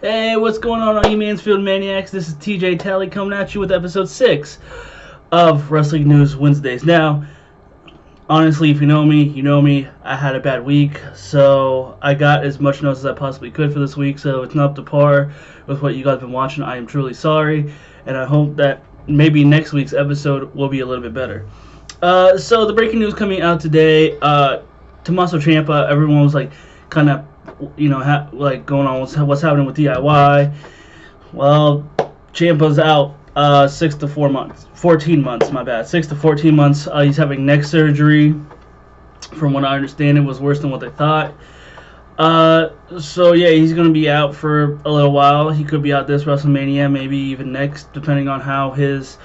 Hey, what's going on, all you Mansfield Maniacs? This is TJ Tally coming at you with episode 6 of Wrestling News Wednesdays. Now, honestly, if you know me, you know me. I had a bad week, so I got as much notes as I possibly could for this week, so it's not up to par with what you guys have been watching. I am truly sorry, and I hope that maybe next week's episode will be a little bit better. So the breaking news coming out today, Tommaso Ciampa, everyone was like kind of going on what's happening with DIY. Well, Ciampa's out 14 months, my bad. 6 to 14 months. He's having neck surgery. From what I understand, it was worse than what they thought. So yeah, he's going to be out for a little while. He could be out this WrestleMania, maybe even next, depending on how his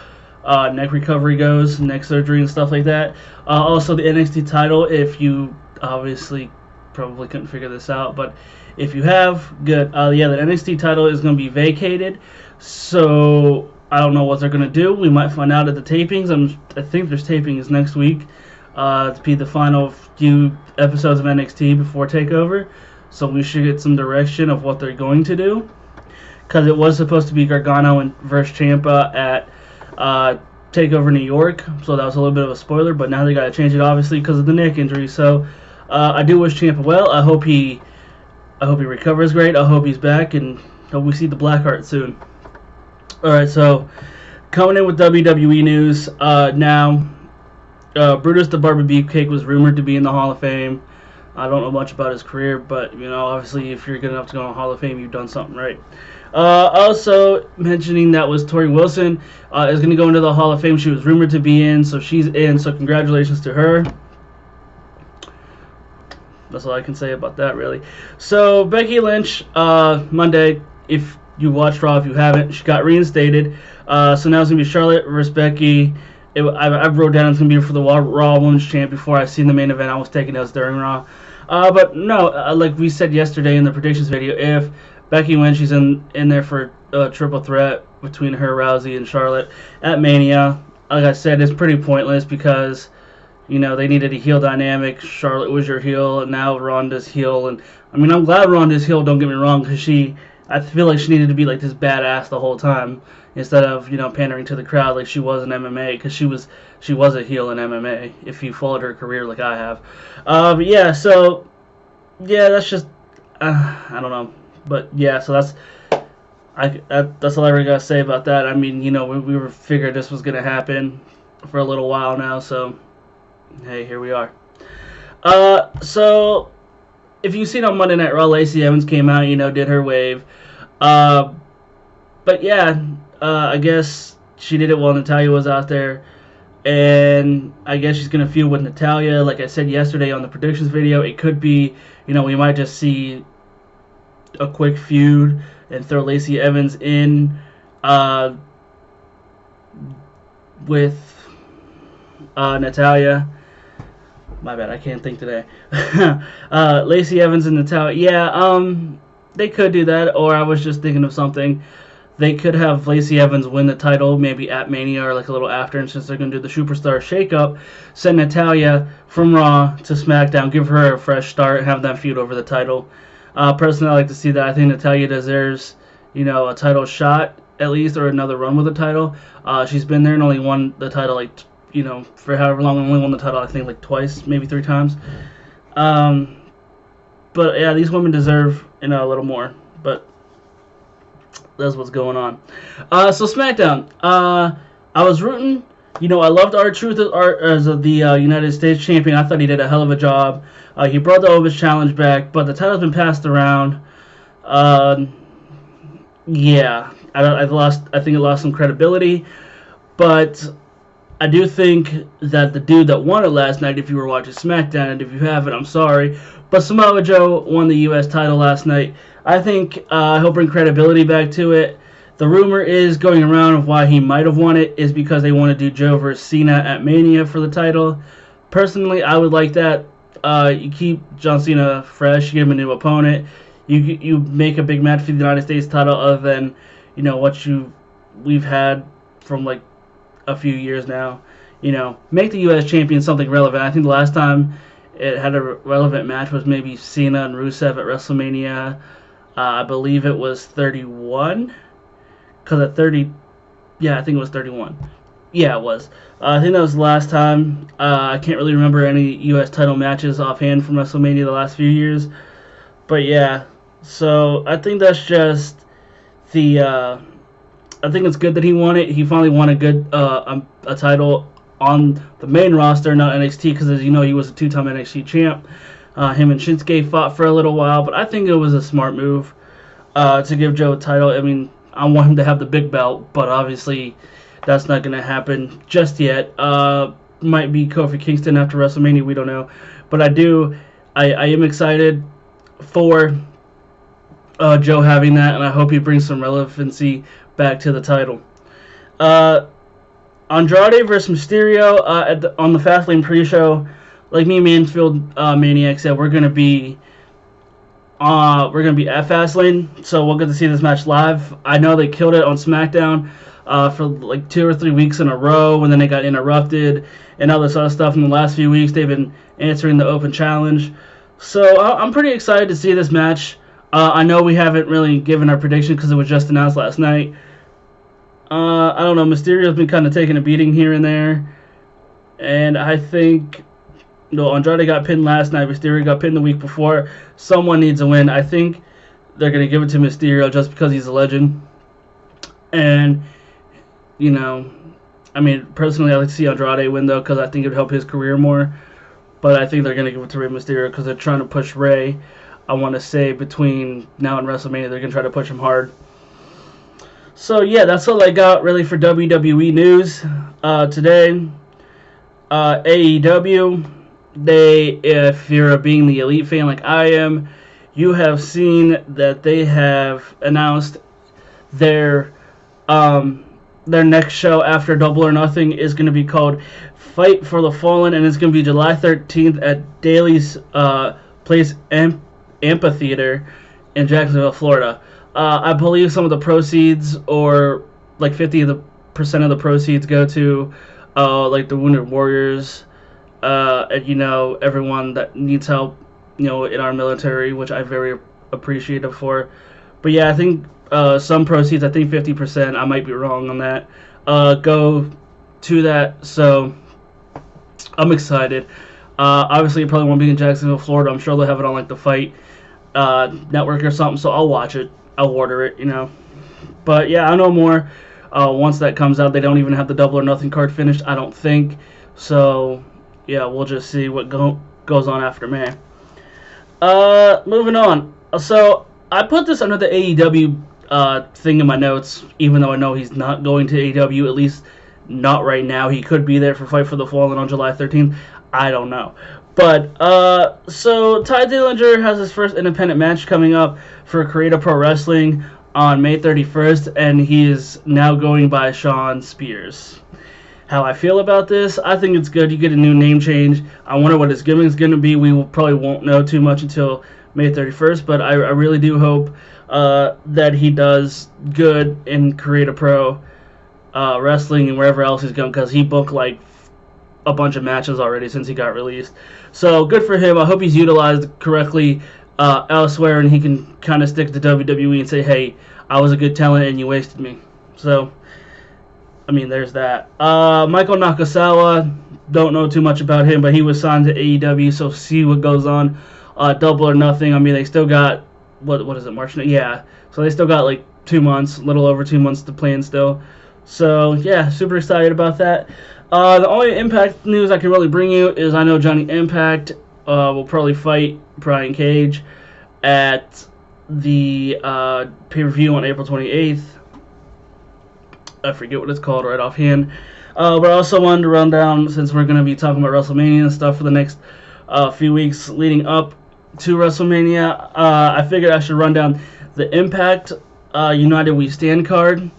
neck recovery goes, neck surgery and stuff like that. Also, the NXT title, if you obviously probably couldn't figure this out, but if you have, good. The NXT title is going to be vacated, so I don't know what they're going to do. We might find out at the tapings. I think there's tapings next week to be the final few episodes of NXT before TakeOver, so we should get some direction of what they're going to do, because it was supposed to be Gargano versus Ciampa at TakeOver New York, so that was a little bit of a spoiler, but now they got to change it, obviously, because of the neck injury. So I do wish Ciampa well. I hope he recovers great. I hope he's back, and hope we see the Blackheart soon. Alright, so coming in with WWE news now. Brutus the Barber Beefcake was rumored to be in the Hall of Fame. I don't know much about his career, but obviously if you're good enough to go in the Hall of Fame, you've done something right. Also mentioning that was Tori Wilson is going to go into the Hall of Fame. She was rumored to be in, so she's in. So congratulations to her. That's all I can say about that, really. So Becky Lynch, Monday, if you watched Raw, if you haven't, she got reinstated. So now it's going to be Charlotte versus Becky. I wrote down it's going to be for the Raw Women's Champ before I seen the main event. I was taking those during Raw. But no, like we said yesterday in the predictions video, if Becky wins, she's in there for a triple threat between her, Rousey, and Charlotte at Mania. Like I said, it's pretty pointless because they needed a heel dynamic. Charlotte was your heel, and now Ronda's heel. And I'm glad Ronda's heel, don't get me wrong, because I feel like she needed to be like this badass the whole time instead of pandering to the crowd like she was in MMA, because she was a heel in MMA if you followed her career like I have. But yeah, so yeah, that's just I don't know, but yeah, so that's all I really gotta say about that. We were figured this was gonna happen for a little while now, so hey, here we are. So if you've seen on Monday Night Raw, Lacey Evans came out, did her wave. But yeah, I guess she did it while Natalya was out there. And I guess she's going to feud with Natalya. Like I said yesterday on the predictions video, it could be, we might just see a quick feud and throw Lacey Evans in with Natalya. My bad, I can't think today. Lacey Evans and Natalya. Yeah, they could do that, or I was just thinking of something. They could have Lacey Evans win the title, maybe at Mania or like a little after, and since they're going to do the Superstar Shake-Up, send Natalya from Raw to SmackDown, give her a fresh start, and have them feud over the title. Personally, I like to see that. I think Natalya deserves, a title shot, at least, or another run with the title. She's been there and only won the title, for however long, only won the title, I think, like twice, maybe 3 times. But yeah, these women deserve, a little more. But that's what's going on. So SmackDown. I was rooting. I loved R-Truth as the United States champion. I thought he did a hell of a job. He brought the Ovis challenge back, but the title's been passed around. Yeah, I think it lost some credibility, but I do think that the dude that won it last night, if you were watching SmackDown, and if you haven't, I'm sorry, but Samoa Joe won the U.S. title last night. I think he'll bring credibility back to it. The rumor is going around of why he might have won it is because they want to do Joe versus Cena at Mania for the title. Personally, I would like that. You keep John Cena fresh, you give him a new opponent. You make a big match for the United States title other than, what we've had from like a few years now. Make the U.S. champion something relevant. I think the last time it had a relevant match was maybe Cena and Rusev at WrestleMania I believe it was 31. Because at 30, yeah, I think it was 31. Yeah, it was. I think that was the last time. I can't really remember any U.S. title matches offhand from WrestleMania the last few years. But yeah, so I think that's just the. I think it's good that he won it. He finally won a title on the main roster, not NXT, because as you know, he was a two-time NXT champ. Him and Shinsuke fought for a little while, but I think it was a smart move to give Joe a title. I mean, I want him to have the big belt, but obviously that's not going to happen just yet. Might be Kofi Kingston after WrestleMania, we don't know. But I am excited for Joe having that, and I hope he brings some relevancy back to the title. Andrade versus Mysterio on the Fastlane pre-show. Like me, Mansfield Maniac said, we're gonna be at Fastlane, so we'll get to see this match live. I know they killed it on SmackDown for like 2 or 3 weeks in a row, and then they got interrupted and all this other stuff. In the last few weeks, they've been answering the open challenge, so I'm pretty excited to see this match. I know we haven't really given our prediction because it was just announced last night. I don't know, Mysterio's been kind of taking a beating here and there, and I think. No, Andrade got pinned last night. Mysterio got pinned the week before. Someone needs a win. I think they're going to give it to Mysterio just because he's a legend. And, you know, I mean, personally, I like to see Andrade win, though, because I think it would help his career more. But I think they're going to give it to Rey Mysterio because they're trying to push Rey. I want to say between now and WrestleMania, they're going to try to push him hard. So, yeah, that's all I got, really, for WWE news today. AEW. If you're being the Elite fan like I am, you have seen that they have announced their next show after Double or Nothing is going to be called Fight for the Fallen, and it's going to be July 13th at Daly's Place Amphitheater in Jacksonville, Florida. I believe some of the proceeds, or like 50% of the proceeds, go to like the Wounded Warriors. And you know, everyone that needs help, you know, in our military, which I'm very appreciative for. But yeah, I think some proceeds, I think 50%, I might be wrong on that, go to that. So I'm excited. Obviously, it probably won't be in Jacksonville, Florida. I'm sure they'll have it on like the Fight network or something. So I'll watch it. I'll order it, you know. But yeah, I know more once that comes out. They don't even have the Double or Nothing card finished, I don't think. So yeah, we'll just see what goes on after May. Moving on. So I put this under the AEW thing in my notes, even though I know he's not going to AEW, at least not right now. He could be there for Fight for the Fallen on July 13th. I don't know. But, so Ty Dillinger has his first independent match coming up for Creative Pro Wrestling on May 31st, and he is now going by Shawn Spears. How I feel about this, I think it's good. You get a new name change. I wonder what his gimmick is going to be. We probably won't know too much until May 31st, but I really do hope that he does good in Creative Pro Wrestling and wherever else he's going, because he booked like a bunch of matches already since he got released. So good for him. I hope he's utilized correctly elsewhere, and he can kind of stick to WWE and say, hey, I was a good talent and you wasted me. So I mean, there's that. Michael Nakasawa, don't know too much about him, but he was signed to AEW, so see what goes on. Double or Nothing, I mean, they still got, what is it, March? Yeah, so they still got like 2 months, a little over 2 months to plan still. So, yeah, super excited about that. The only Impact news I can really bring you is I know Johnny Impact will probably fight Brian Cage at the pay-per-view on April 28th. I forget what it's called right offhand. But I also wanted to run down, since we're going to be talking about WrestleMania and stuff for the next few weeks leading up to WrestleMania, I figured I should run down the Impact United We Stand card.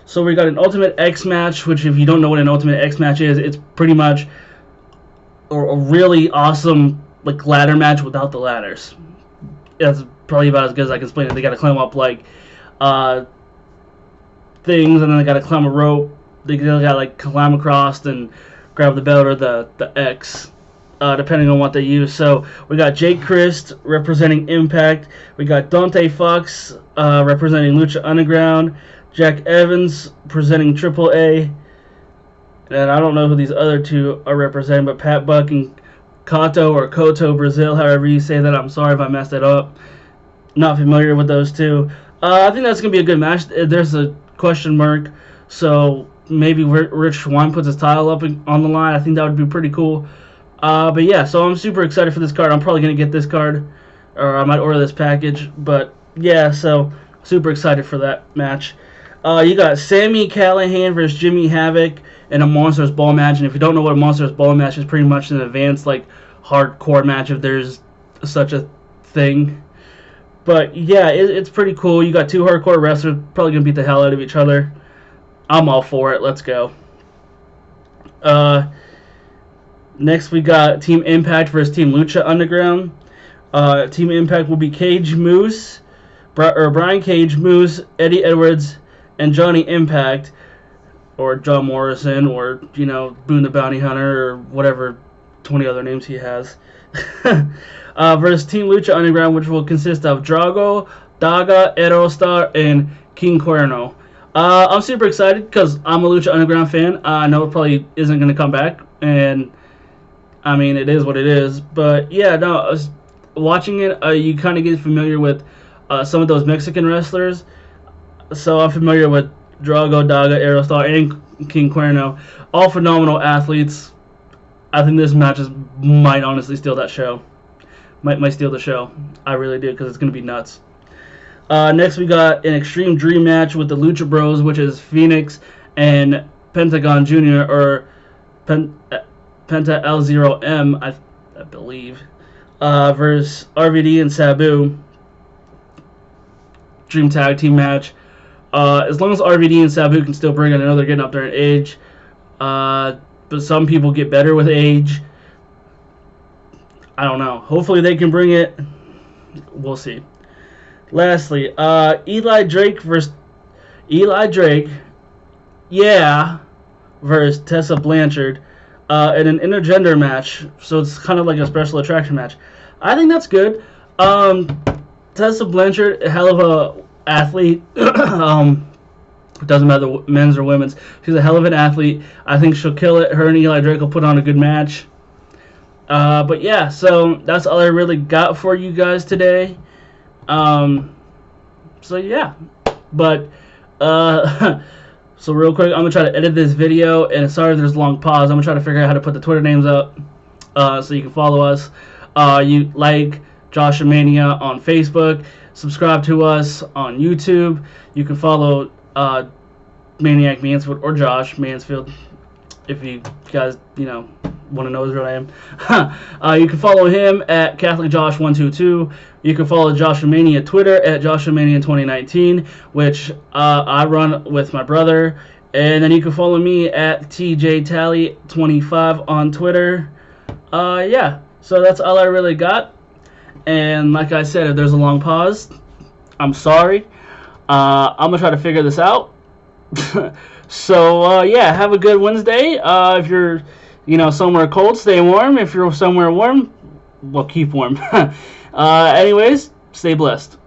So we got an Ultimate X match, which if you don't know what an Ultimate X match is, it's pretty much a really awesome like ladder match without the ladders. That's probably about as good as I can explain it. They got to climb up like things, and then they got to climb a rope. They got to like climb across and grab the belt or the X. depending on what they use. So we got Jake Christ representing Impact. We got Dante Fox representing Lucha Underground. Jack Evans presenting AAA. And I don't know who these other two are representing, but Pat Buck and Kato or Koto Brazil, however you say that. I'm sorry if I messed it up. Not familiar with those two. I think that's going to be a good match. There's a question mark, so maybe Rich Swann puts his title up on the line. I think that would be pretty cool. But yeah, so I'm super excited for this card. I'm probably going to get this card, or I might order this package. But yeah, so super excited for that match. You got Sami Callihan versus Jimmy Havoc in a Monsters Ball match. And if you don't know what a Monsters Ball match is, pretty much an advanced, like, hardcore match if there's such a thing. But yeah, it's pretty cool. You got two hardcore wrestlers probably going to beat the hell out of each other. I'm all for it. Let's go. Next, we got Team Impact versus Team Lucha Underground. Team Impact will be Cage Moose, Brian Cage, Moose, Eddie Edwards, and Johnny Impact, or John Morrison, or, you know, Boone the Bounty Hunter, or whatever 20 other names he has. Versus Team Lucha Underground, which will consist of Drago, Daga, Aerostar, and King Cuerno. I'm super excited because I'm a Lucha Underground fan. I know it probably isn't going to come back, and I mean, it is what it is. But yeah, no, I was watching it. You kind of get familiar with some of those Mexican wrestlers. So I'm familiar with Drago, Daga, Aerostar, and King Cuerno. All phenomenal athletes. I think this match might honestly steal that show. Might steal the show. I really do, because it's going to be nuts. Next, we got an Extreme Dream match with the Lucha Bros, which is Phoenix and Pentagon Jr., or Penta L0M, I believe, versus RVD and Sabu. Dream Tag Team match. As long as RVD and Sabu can still bring it, I know they're getting up there in age. But some people get better with age. I don't know. Hopefully they can bring it. We'll see. Lastly, Eli Drake, yeah, versus Tessa Blanchard in an intergender match. So it's kind of like a special attraction match. I think that's good. Tessa Blanchard, a hell of a athlete. It doesn't matter men's or women's. She's a hell of an athlete. I think she'll kill it. Her and Eli Drake will put on a good match. But yeah, so that's all I really got for you guys today. So yeah, but so real quick, I'm gonna try to edit this video, and sorry if there's a long pause. I'm gonna try to figure out how to put the Twitter names up, so you can follow us. You like Joshua Mania on Facebook, subscribe to us on YouTube. You can follow Maniac Mansfield or Josh Mansfield if you guys, you know, want to know his real name. You can follow him at CatholicJosh122. You can follow Joshua Mania Twitter at JoshuaMania2019, which I run with my brother. And then you can follow me at TJTally25 on Twitter. Yeah, so that's all I really got. And like I said, if there's a long pause, I'm sorry. I'm going to try to figure this out. So, yeah, have a good Wednesday. If you're, you know, somewhere cold, stay warm. If you're somewhere warm, well, keep warm. Anyways, stay blessed.